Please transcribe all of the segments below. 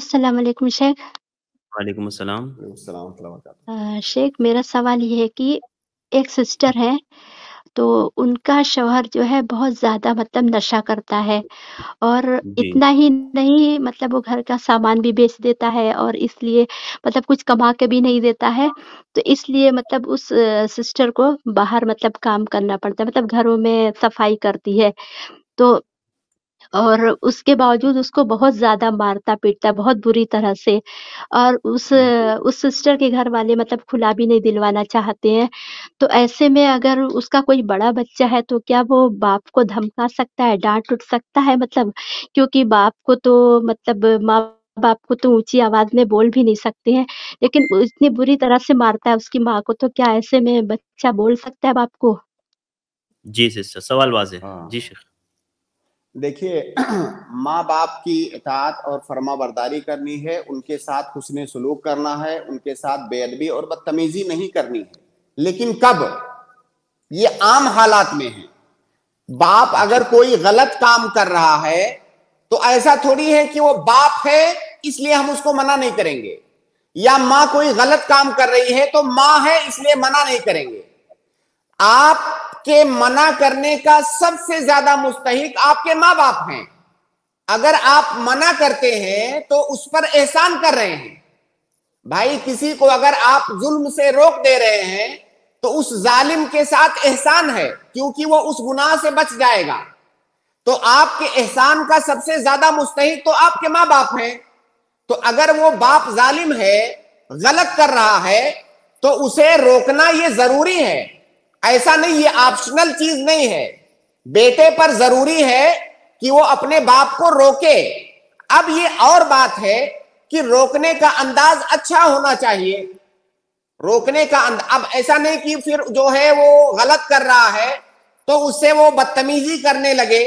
السلام علیکم شیخ۔ وعلیکم السلام۔ وعلیکم السلام ورحمۃ اللہ وبرکاتہ۔ شیخ میرا سوال یہ ہے کہ ایک سسٹر ہے تو ان کا شوہر جو ہے بہت زیادہ مطلب نشہ کرتا ہے، اور جی اتنا ہی نہیں مطلب وہ گھر کا سامان بھی بیچ دیتا ہے، اور اس لیے مطلب کچھ کما کے بھی نہیں دیتا ہے، تو اس لیے مطلب اس سسٹر کو باہر مطلب کام کرنا پڑتا ہے، مطلب گھروں میں صفائی کرتی ہے تو، اور اس کے باوجود اس کو بہت زیادہ مارتا پیٹتا ہے بہت بری طرح سے، اور اس سسٹر کے گھر والے مطلب کھلا بھی نہیں دلوانا چاہتے ہیں، تو ایسے میں اگر اس کا کوئی بڑا بچہ ہے تو کیا وہ باپ کو دھمکا سکتا ہے، ڈانٹ اٹھ سکتا ہے؟ مطلب کیونکہ باپ کو تو مطلب ماں باپ کو تو اونچی آواز میں بول بھی نہیں سکتے ہیں، لیکن وہ اتنی بری طرح سے مارتا ہے اس کی ماں کو، تو کیا ایسے میں بچہ بول سکتا ہے باپ کو؟ جی سسٹر، سوال واضح۔ ہاں جی شیخ۔ دیکھیے، ماں باپ کی اطاعت اور فرما برداری کرنی ہے، ان کے ساتھ حسن سلوک کرنا ہے، ان کے ساتھ بے ادبی اور بدتمیزی نہیں کرنی ہے، لیکن کب؟ یہ عام حالات میں ہے۔ باپ اگر کوئی غلط کام کر رہا ہے تو ایسا تھوڑی ہے کہ وہ باپ ہے اس لیے ہم اس کو منع نہیں کریں گے، یا ماں کوئی غلط کام کر رہی ہے تو ماں ہے اس لیے منع نہیں کریں گے۔ آپ کے منع کرنے کا سب سے زیادہ مستحق آپ کے ماں باپ ہیں۔ اگر آپ منع کرتے ہیں تو اس پر احسان کر رہے ہیں۔ بھائی، کسی کو اگر آپ ظلم سے روک دے رہے ہیں تو اس ظالم کے ساتھ احسان ہے، کیونکہ وہ اس گناہ سے بچ جائے گا۔ تو آپ کے احسان کا سب سے زیادہ مستحق تو آپ کے ماں باپ ہیں۔ تو اگر وہ باپ ظالم ہے، غلط کر رہا ہے، تو اسے روکنا یہ ضروری ہے، ایسا نہیں، یہ آپشنل چیز نہیں ہے۔ بیٹے پر ضروری ہے کہ وہ اپنے باپ کو روکے۔ اب یہ اور بات ہے کہ روکنے کا انداز اچھا ہونا چاہیے۔ روکنے کا اب ایسا نہیں کہ پھر جو ہے وہ غلط کر رہا ہے تو اس سے وہ بدتمیزی کرنے لگے۔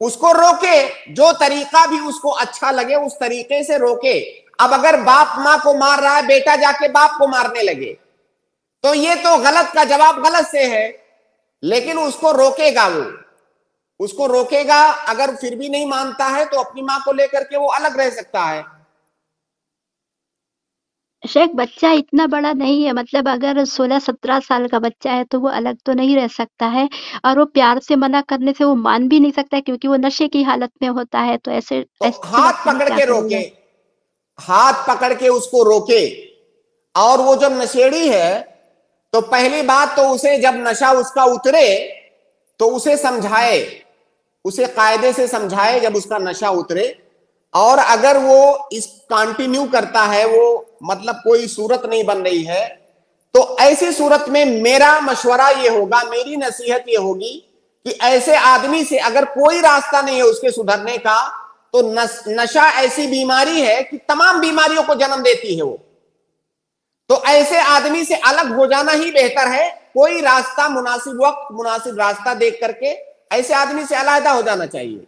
اس کو روکے، جو طریقہ بھی اس کو اچھا لگے اس طریقے سے روکے۔ اب اگر باپ ماں کو مار رہا ہے، بیٹا جا کے باپ کو مارنے لگے تو یہ تو غلط کا جواب غلط سے ہے، لیکن اس کو روکے گا، وہ اس کو روکے گا۔ اگر پھر بھی نہیں مانتا ہے تو اپنی ماں کو لے کر کے وہ الگ رہ سکتا ہے۔ شیخ بچہ اتنا بڑا نہیں ہے، مطلب اگر 16-17 سال کا بچہ ہے تو وہ الگ تو نہیں رہ سکتا ہے، اور وہ پیار سے منع کرنے سے وہ مان بھی نہیں سکتا ہے کیونکہ وہ نشے کی حالت میں ہوتا ہے، تو ایسے تو ہاتھ وقت میں پکڑ کیا کے کرے گا؟ روکے، ہاتھ پکڑ کے اس کو روکے۔ اور وہ جب نشیڑی ہے تو پہلی بات تو اسے جب نشہ اس کا اترے تو اسے سمجھائے، اسے قاعدے سے سمجھائے جب اس کا نشہ اترے۔ اور اگر وہ اس کانٹینیو کرتا ہے، وہ مطلب کوئی صورت نہیں بن رہی ہے، تو ایسی صورت میں میرا مشورہ یہ ہوگا، میری نصیحت یہ ہوگی کہ ایسے آدمی سے اگر کوئی راستہ نہیں ہے اس کے سدھرنے کا، تو نشہ ایسی بیماری ہے کہ تمام بیماریوں کو جنم دیتی ہے وہ، تو ایسے آدمی سے الگ ہو جانا ہی بہتر ہے۔ کوئی راستہ، مناسب وقت، مناسب راستہ دیکھ کر کے ایسے آدمی سے علیحدہ ہو جانا چاہیے۔